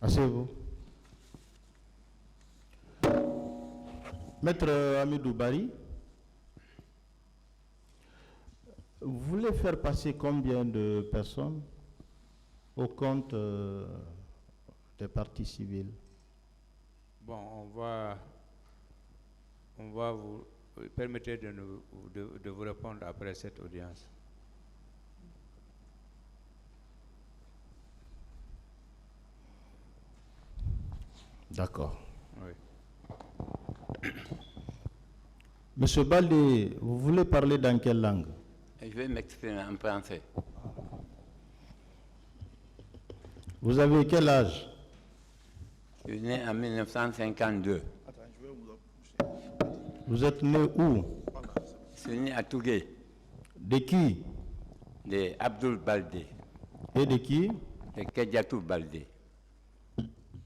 Asseyez-vous. Maître Hamidou Bari, vous voulez faire passer combien de personnes au compte des parties civiles? Bon, on va vous permettre de vous répondre après cette audience. D'accord. Oui. Monsieur Baldé, vous voulez parler dans quelle langue? Je vais m'exprimer en français. Vous avez quel âge? Je suis né en 1952. Vous êtes né où? Je suis né à Tougué. De qui? De Abdoul Baldé. Et de qui? De Kedjatou Baldé.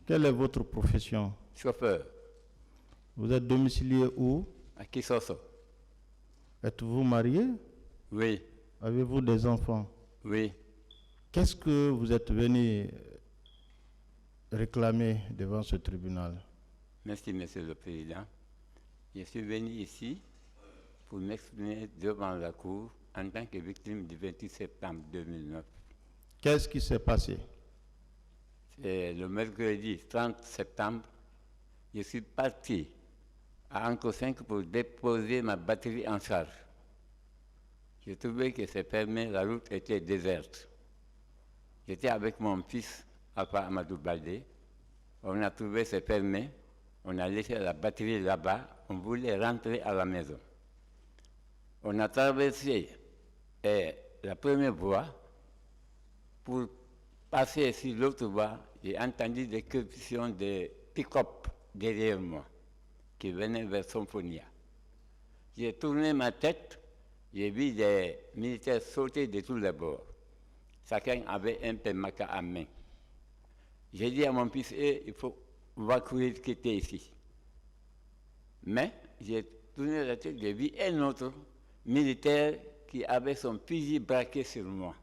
Quelle est votre profession? Chauffeur. Vous êtes domicilié où? À Kisoso. Êtes-vous marié? Oui. Avez-vous des enfants? Oui. Qu'est-ce que vous êtes venu réclamer devant ce tribunal? Merci, Monsieur le Président. Je suis venu ici pour m'exprimer devant la Cour en tant que victime du 28 septembre 2009. Qu'est-ce qui s'est passé? C'est le mercredi 30 septembre. Je suis parti à Anco 5 pour déposer ma batterie en charge. J'ai trouvé que c'est fermé, la route était déserte. J'étais avec mon fils, Alpha Amadou Baldé. On a trouvé c'est fermé. On a laissé la batterie là-bas. On voulait rentrer à la maison. On a traversé la première voie. Pour passer sur l'autre voie, j'ai entendu des crépitions de pick-up derrière moi qui venaient vers Symphonia. J'ai tourné ma tête. J'ai vu des militaires sauter de tous les bords. Chacun avait un pemaka à main. J'ai dit à mon fils, il faut courir quitter ici. Mais j'ai tourné la tête, j'ai vu un autre militaire qui avait son fusil braqué sur moi.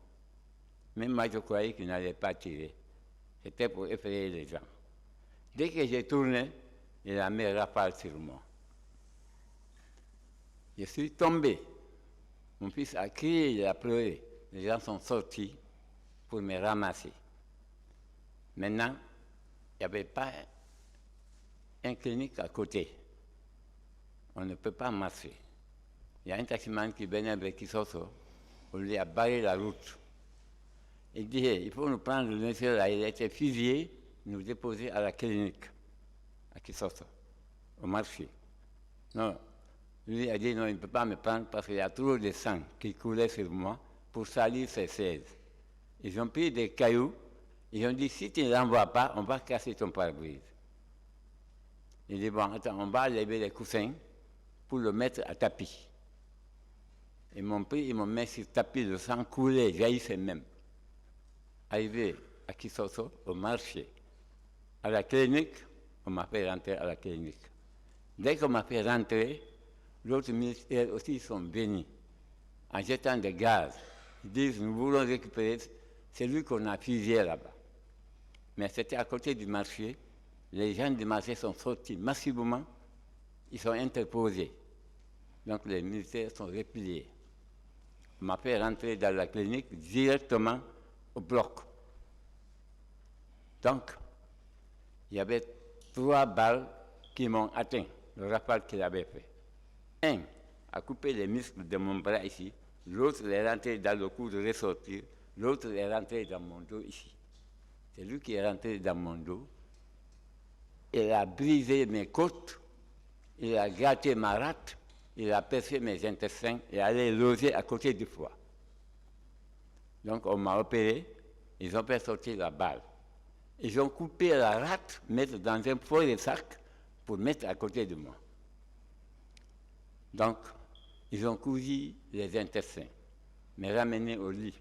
Même moi, je croyais qu'il n'allait pas tirer. C'était pour effrayer les gens. Dès que j'ai tourné, il a mis rafale sur moi. Je suis tombé. Mon fils a crié, il a pleuré. Les gens sont sortis pour me ramasser. Maintenant, il n'y avait pas une clinique à côté. On ne peut pas marcher. Il y a un taximan qui venait avec Kisoso. On lui a barré la route. Il dit, il faut nous prendre le monsieur là. Il a été fusillé, nous déposer à la clinique, à Kisoso, au marché. Non. Lui a dit non, il ne peut pas me prendre parce qu'il y a trop de sang qui coulait sur moi pour salir ses 16. Ils ont pris des cailloux, ils ont dit si tu ne l'envoies pas, on va casser ton pare-brise. Il dit bon, attends, on va lever les coussins pour le mettre à tapis. Ils m'ont pris, ils m'ont mis sur le tapis, le sang coulait, jaillissait même. Arrivé à Kisoso, au marché, à la clinique, on m'a fait rentrer à la clinique. Dès qu'on m'a fait rentrer, l'autre ministère aussi sont venus en jetant des gaz. Ils disent, nous voulons récupérer celui qu'on a fusillé là-bas. Mais c'était à côté du marché. Les gens du marché sont sortis massivement. Ils sont interposés. Donc les militaires sont repliés. On m'a fait rentrer dans la clinique directement au bloc. Donc, il y avait 3 balles qui m'ont atteint, le rafale qu'il avait fait. Un a coupé les muscles de mon bras ici, l'autre est rentré dans le cou de ressortir, l'autre est rentré dans mon dos ici. C'est lui qui est rentré dans mon dos. Il a brisé mes côtes, il a gâté ma rate, il a percé mes intestins et allé loger à côté du foie. Donc on m'a opéré, ils ont fait sortir la balle. Ils ont coupé la rate, mettre dans un faux de sac pour mettre à côté de moi. Donc, ils ont cousu les intestins, me ramené au lit.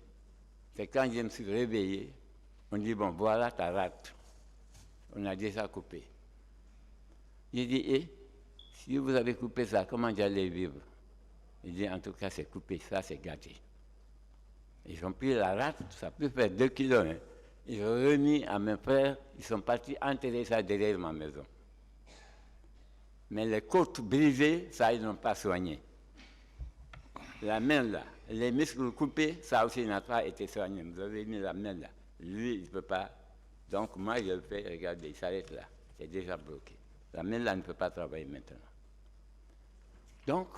C'est quand je me suis réveillé, on dit, bon, voilà ta rate. On a déjà coupé. J'ai dit, si vous avez coupé ça, comment j'allais vivre? Il dit, en tout cas, c'est coupé, ça c'est gâté. Ils ont pris la rate, ça peut faire 2 kilos. Hein. Ils ont remis à mes frères, ils sont partis enterrer ça derrière ma maison. Mais les côtes brisées, ça, ils n'ont pas soigné. La main là, les muscles coupés, ça aussi n'a pas été soigné. Vous avez mis la main là. Lui, il ne peut pas. Donc moi, je le fais, regardez, il s'arrête là. C'est déjà bloqué. La main là ne peut pas travailler maintenant. Donc,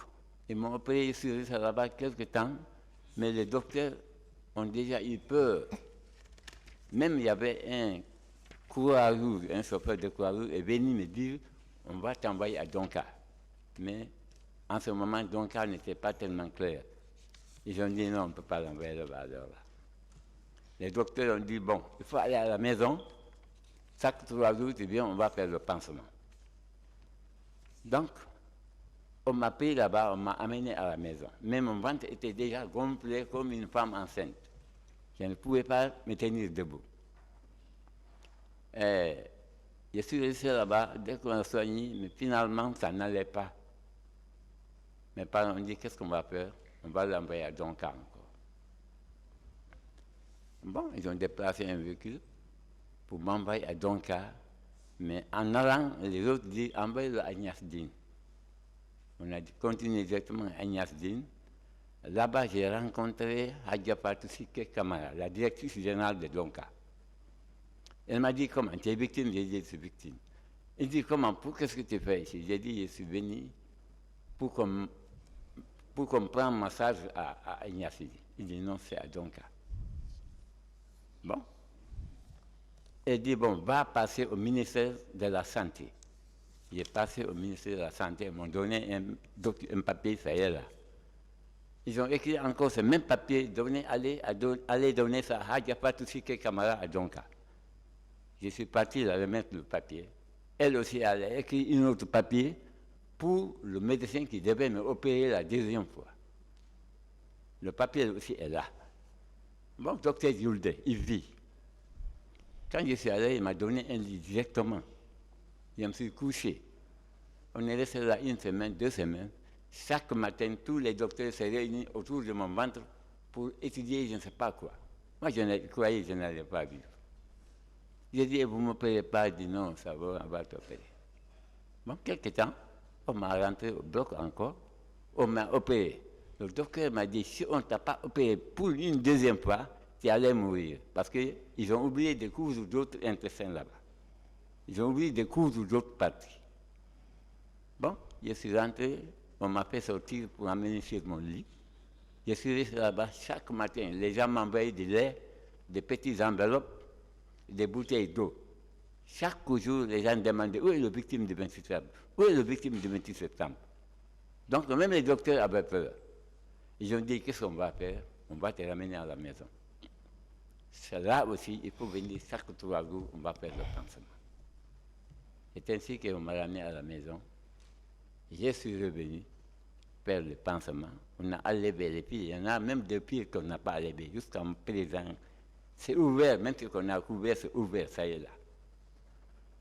ils m'ont opéré sur ça là-bas quelques temps, mais les docteurs ont déjà eu peur. Même il y avait un Croix-Rouge, un chauffeur de Croix-Rouge est venu me dire, on va t'envoyer à Donka. Mais en ce moment, Donka n'était pas tellement clair. Ils ont dit non, on ne peut pas l'envoyer là-bas. Alors là. Les docteurs ont dit, bon, il faut aller à la maison. Chaque 3 jours, tu viens, on va faire le pansement. Donc, on m'a pris là-bas, on m'a amené à la maison. Mais mon ventre était déjà gonflé comme une femme enceinte. Je ne pouvais pas me tenir debout. Je suis resté là-bas, dès qu'on a soigné, mais finalement, ça n'allait pas. Mes parents ont dit, qu'est-ce qu'on va faire? On va l'envoyer à Donka encore. Bon, ils ont déplacé un véhicule pour m'envoyer à Donka, mais en allant, les autres disent, envoyez-le à Niasdine. On a continué directement à Niasdine. Là-bas, j'ai rencontré Hadja Fatou Sike Kamara, la directrice générale de Donka. Elle m'a dit, comment, tu es victime? J'ai dit, je suis victime. Elle dit, comment, qu'est-ce que tu fais ici? J'ai dit, je suis venu pour qu'on prenne massage à Ignacy. Il dit, non, c'est à Donka. Bon. Elle dit, bon, va passer au ministère de la Santé. J'ai passé au ministère de la Santé, ils m'ont donné un papier, ça y est là. Ils ont écrit encore ce même papier, allez donner ça à Hadja Fatou Sike Kamara à Donka. Je suis parti là remettre le papier. Elle aussi, elle a écrit un autre papier pour le médecin qui devait me opérer la deuxième fois. Le papier aussi est là. Bon, docteur Yulde, il vit. Quand je suis allé, il m'a donné un lit directement. Je me suis couché. On est resté là 1 semaine, 2 semaines. Chaque matin, tous les docteurs se réunissent autour de mon ventre pour étudier je ne sais pas quoi. Moi, je croyais que je n'allais pas vivre. J'ai dit, vous ne m'opérez pas? Il dit, non, ça va, on va t'opérer. Bon, quelque temps, on m'a rentré au bloc encore, on m'a opéré. Le docteur m'a dit, si on ne t'a pas opéré pour une deuxième fois, tu allais mourir. Parce qu'ils ont oublié de coudre d'autres intestins là-bas. Ils ont oublié de coudre d'autres parties. Bon, je suis rentré, on m'a fait sortir pour amener sur mon lit. Je suis resté là-bas chaque matin. Les gens m'envoyaient du lait, des petites enveloppes, des bouteilles d'eau. Chaque jour, les gens demandaient où est le victime du 28 septembre? Où est le victime du 28 septembre? Donc, même les docteurs avaient peur. Ils ont dit, qu'est-ce qu'on va faire? On va te ramener à la maison. C'est là aussi, il faut venir chaque 3 jours, on va faire le pansement. C'est ainsi qu'on m'a ramené à la maison. Je suis revenu faire le pansement. On a enlevé les pieds. Il y en a même des pieds qu'on n'a pas enlevés, jusqu'à présent. C'est ouvert, même si on a couvert, c'est ouvert, ça y est là.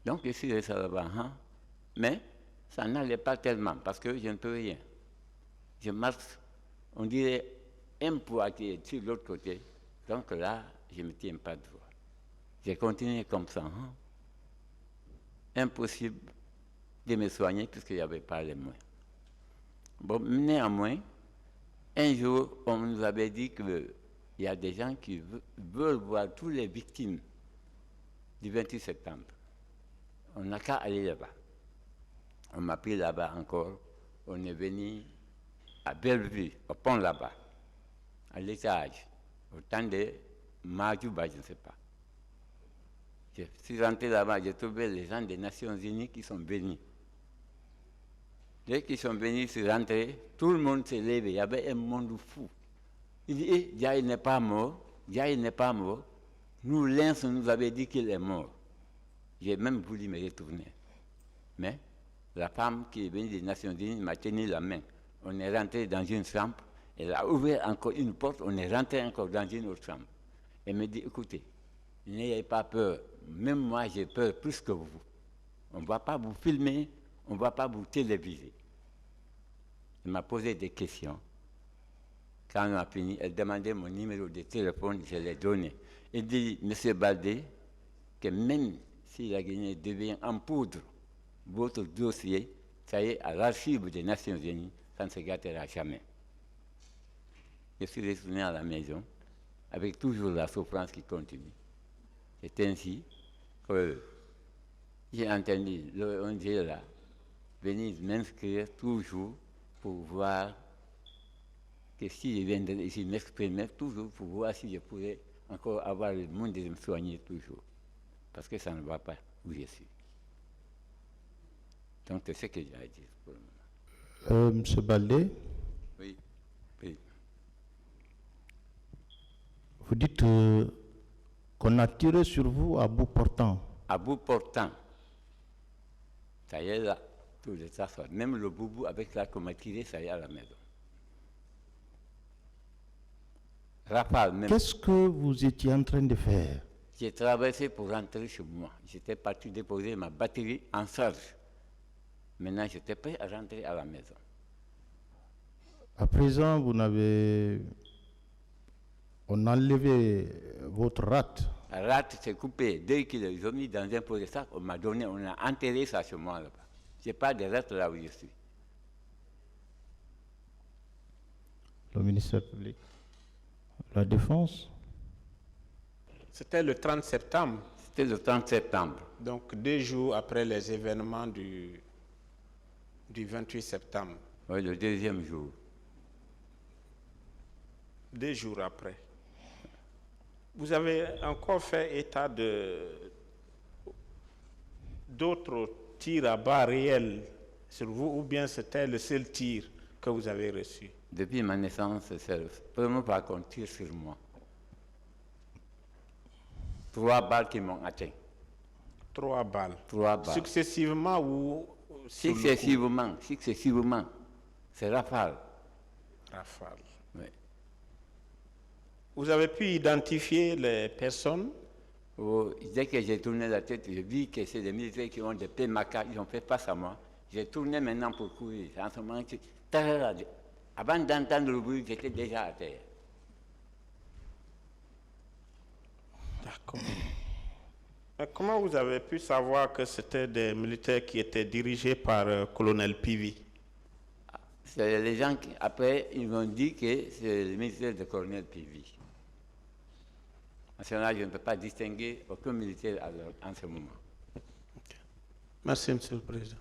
Donc je suis resté là-bas, hein? Mais ça n'allait pas tellement, parce que je ne peux rien. Je marche, on dirait un poids qui est sur l'autre côté, donc là, je ne me tiens pas droit. J'ai continué comme ça, hein? Impossible de me soigner puisqu'il n'y avait pas les moyens. Bon, néanmoins, un jour, on nous avait dit qu'il y a des gens qui veulent voir tous les victimes du 28 septembre. On n'a qu'à aller là-bas. On m'a pris là-bas encore. On est venu à Bellevue, au pont là-bas, à l'étage, au temps de Majouba, je ne sais pas. Je suis rentré là-bas, j'ai trouvé les gens des Nations Unies qui sont venus. Dès qu'ils sont venus, je suis rentré, tout le monde s'est levé, il y avait un monde fou. Il dit, eh, Diaye n'est pas mort, Diaye n'est pas mort. Nous, l'un nous avait dit qu'il est mort. J'ai même voulu me retourner. Mais la femme qui est venue des Nations Unies m'a tenu la main. On est rentré dans une chambre, elle a ouvert encore une porte, on est rentré encore dans une autre chambre. Elle me dit, écoutez, n'ayez pas peur, même moi j'ai peur plus que vous. On ne va pas vous filmer, on ne va pas vous téléviser. Elle m'a posé des questions. Quand on a fini, elle demandait mon numéro de téléphone, je l'ai donné. Elle dit, Monsieur Baldé, que même s'il a gagné devient en poudre votre dossier, ça y est, à l'archive des Nations Unies, ça ne se gâtera jamais. Je suis retourné à la maison avec toujours la souffrance qui continue. C'est ainsi que j'ai entendu l'ONG là venir m'inscrire toujours pour voir que si je viendrais ici m'exprimer, toujours pour voir si je pourrais encore avoir le monde de me soigner toujours. Parce que ça ne va pas où je suis. Donc c'est ce que j'ai à dire pour le moment. Monsieur Baldé, Oui, oui. vous dites qu'on a tiré sur vous à bout portant. À bout portant, ça y est là, tout le temps, même le boubou avec là qu'on m'a tiré, ça y est à la maison. Rafale même. Qu'est-ce que vous étiez en train de faire? J'ai traversé pour rentrer chez moi. J'étais parti déposer ma batterie en charge. Maintenant, j'étais prêt à rentrer à la maison. À présent, on a enlevé votre rate. La rate s'est coupée. Dès qu'ils l'ont mis dans un pot de sac, on m'a donné, on a enterré ça chez moi là-bas. Je n'ai pas de rate là où je suis. Le ministère public, la Défense. C'était le 30 septembre, C'était le 30 septembre. donc 2 jours après les événements du 28 septembre. Oui, le deuxième jour. 2 jours après. Vous avez encore fait état d'autres tirs à balles réels sur vous, ou bien c'était le seul tir que vous avez reçu? Depuis ma naissance, c'est la première fois qu'on tire sur moi. 3 balles qui m'ont atteint. 3 balles. 3 balles. Successivement ou sur le coup? Successivement. C'est rafale. Rafale. Oui. Vous avez pu identifier les personnes? Dès que j'ai tourné la tête, j'ai vu que c'est des militaires qui ont des PMK, ils ont fait face à moi. J'ai tourné maintenant pour courir. En ce moment, avant d'entendre le bruit, j'étais déjà à terre. D'accord. Mais comment vous avez pu savoir que c'était des militaires qui étaient dirigés par colonel Pivi? C'est les gens qui, après, ils m'ont dit que c'est le militaire de colonel Pivi. En ce moment, je ne peux pas distinguer aucun militaire en ce moment. Merci, Monsieur le Président.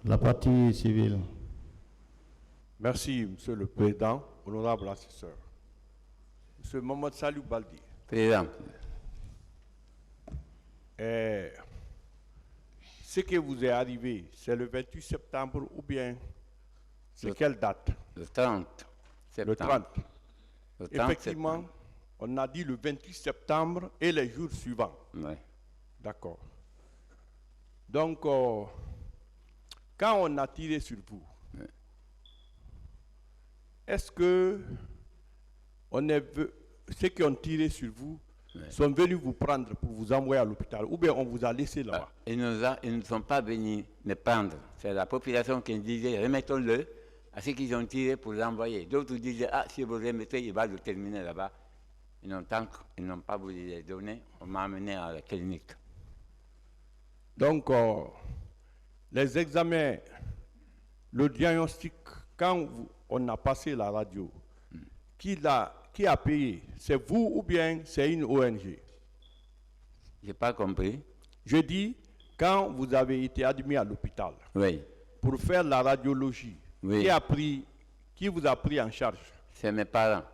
La partie civile. Merci, Monsieur le Président, honorable assesseur. Monsieur Mohamed Salou Baldé, Président, ce qui vous est arrivé, c'est le 28 septembre ou bien c'est quelle date? le 30 septembre. Le 30. Le 30 Effectivement, septembre. on a dit le 28 septembre et les jours suivants. Oui. D'accord. Donc, quand on a tiré sur vous, est-ce que ceux qui ont tiré sur vous sont venus vous prendre pour vous envoyer à l'hôpital ou bien on vous a laissé là-bas? Ils ne sont pas venus me prendre. C'est la population qui disait remettons-le à ceux qui ont tiré pour l'envoyer. D'autres disaient si vous le remettez, il va le terminer là-bas. Ils n'ont pas voulu les donner. On m'a amené à la clinique. Donc, les examens, le diagnostic, quand on a passé la radio, qui a payé? C'est vous ou bien c'est une ONG? Je n'ai pas compris. Je dis, quand vous avez été admis à l'hôpital Oui. pour faire la radiologie, Oui. qui vous a pris en charge? C'est mes parents.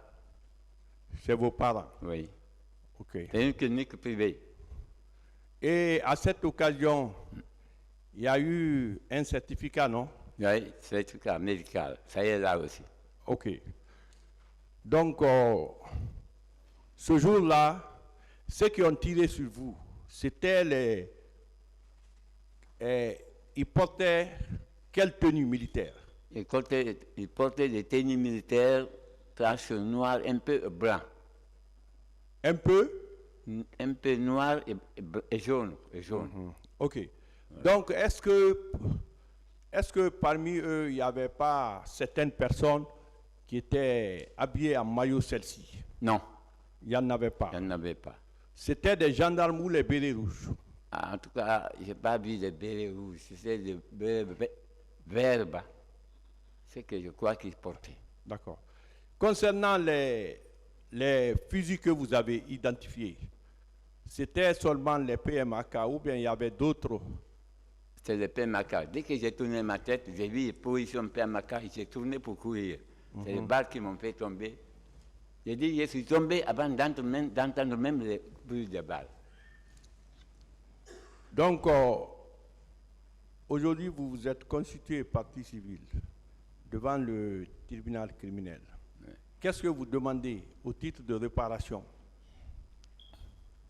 C'est vos parents. Oui. OK. C'est une clinique privée. Et à cette occasion, il y a eu un certificat, non? Oui, certificat médical. Ça y est là aussi. OK. Donc, ce jour-là, ceux qui ont tiré sur vous, c'était ils portaient quelle tenue militaire? Ils portaient des tenues militaires, taches noires, un peu blanc. Un peu? Un peu noir et jaune. OK. Donc, est-ce que est-ce que parmi eux, il n'y avait pas certaines personnes qui étaient habillées en maillot celle-ci? Non, Il n'y en avait pas. il n'y en avait pas. C'était des gendarmes ou les bérets rouges? En tout cas, je n'ai pas vu de bérets rouges, c'était des bérets verts bas. C'est que je crois qu'ils portaient. D'accord. Concernant les fusils que vous avez identifiés, c'était seulement les PMAK ou bien il y avait d'autres? C'était le PMAK. Dès que j'ai tourné ma tête, j'ai vu les positions PMAK et j'ai tourné pour courir. C'est les balles qui m'ont fait tomber. J'ai dit, je suis tombé avant d'entendre même les bruits des balles. Donc, aujourd'hui, vous vous êtes constitué partie civile devant le tribunal criminel. Ouais. Qu'est-ce que vous demandez au titre de réparation?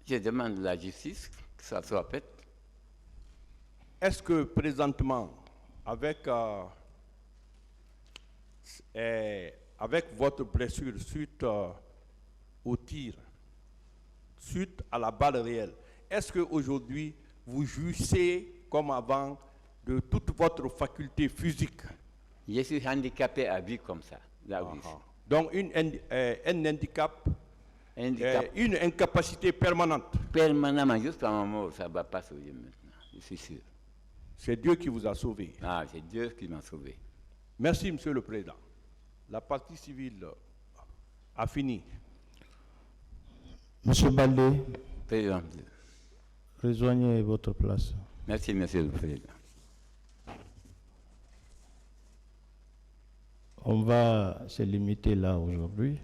Je demande la justice que ça soit fait. Est-ce que présentement, avec votre blessure suite au tir, suite à la balle réelle, est-ce qu'aujourd'hui, vous jouissez comme avant de toute votre faculté physique? Je suis handicapé à vie comme ça. Là où je suis. Donc un handicap, Un handicap une incapacité permanente. permanemment jusqu'à ma mort, ça ne va pas sauver maintenant, je suis sûr. C'est Dieu qui vous a sauvé. Ah, c'est Dieu qui m'a sauvé. Merci, Monsieur le Président. La partie civile a fini. Monsieur Baldé, Président. rejoignez votre place. Merci, Monsieur le Président. On va se limiter là aujourd'hui.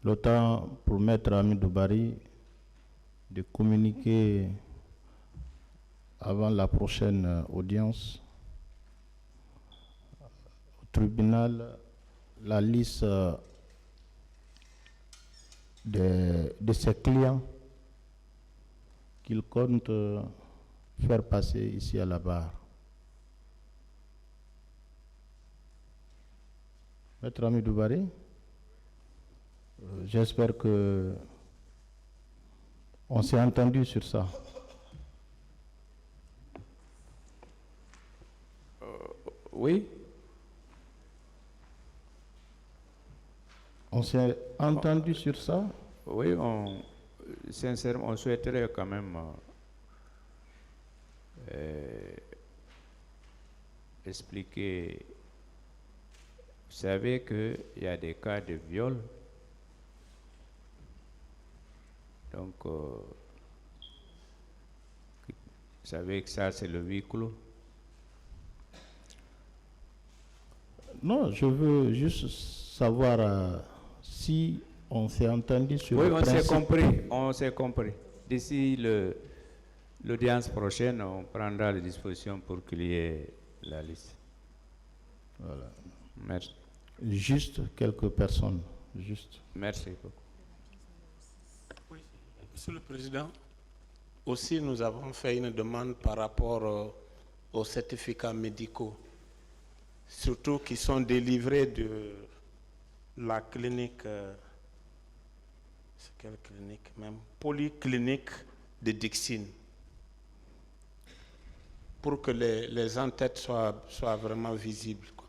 Le temps pour Maître Hamidou Bari de communiquer avant la prochaine audience au tribunal la liste de ses clients qu'il compte faire passer ici à la barre. Maître Hamidou Bari, j'espère que on s'est entendu sur ça. Oui, On s'est entendu sur ça. oui, sincèrement, on souhaiterait quand même expliquer. Vous savez qu'il y a des cas de viol. Donc, vous savez que ça, c'est le huis clos. Non, je veux juste savoir si on s'est entendu sur Oui, le on s'est principe. compris, on s'est compris. D'ici l'audience prochaine, on prendra les dispositions pour qu'il y ait la liste. Voilà. Merci. Juste quelques personnes. Juste. Merci beaucoup. Monsieur le Président, aussi nous avons fait une demande par rapport aux certificats médicaux, surtout qui sont délivrés de la clinique, c'est quelle clinique même, polyclinique de Dixine, pour que les en-têtes soient vraiment visibles, quoi.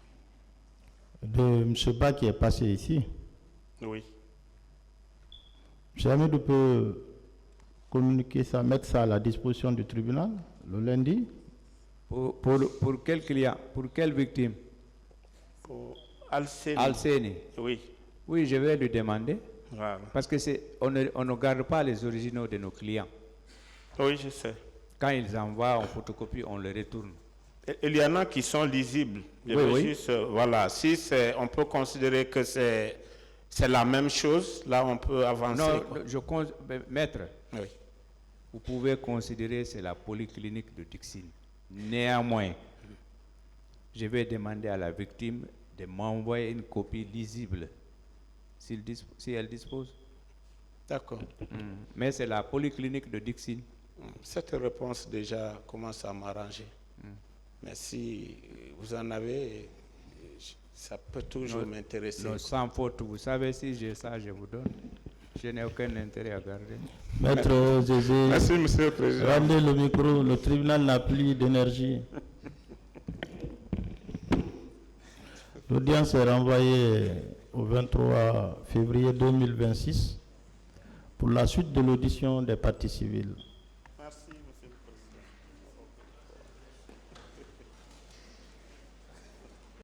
De M. Ba qui est passé ici. Oui. M. Hamidou peut communiquer ça, mettre ça à la disposition du tribunal le lundi. Pour quel client? Pour quelle victime? Pour Alcénie. Alcénie. Oui. Oui, je vais lui demander. Voilà. Parce que on ne garde pas les originaux de nos clients. Oui, je sais. Quand ils envoient en photocopie, on les retourne. Il y en a qui sont lisibles. Je Oui, veux oui. juste, voilà, si on peut considérer que c'est la même chose, là on peut avancer. Non, quoi. maître, Oui. vous pouvez considérer que c'est la polyclinique de Dixine. Néanmoins, je vais demander à la victime de m'envoyer une copie lisible, si elle dispose. D'accord. Mais c'est la polyclinique de Dixine. Cette réponse déjà commence à m'arranger. Mais si vous en avez, ça peut toujours m'intéresser. Non, sans faute, vous savez, si j'ai ça, je vous donne. Je n'ai aucun intérêt à garder. Maître Zézé, Merci, Monsieur le Président. rendez le micro, le tribunal n'a plus d'énergie. L'audience est renvoyée au 23 février 2026 pour la suite de l'audition des parties civiles.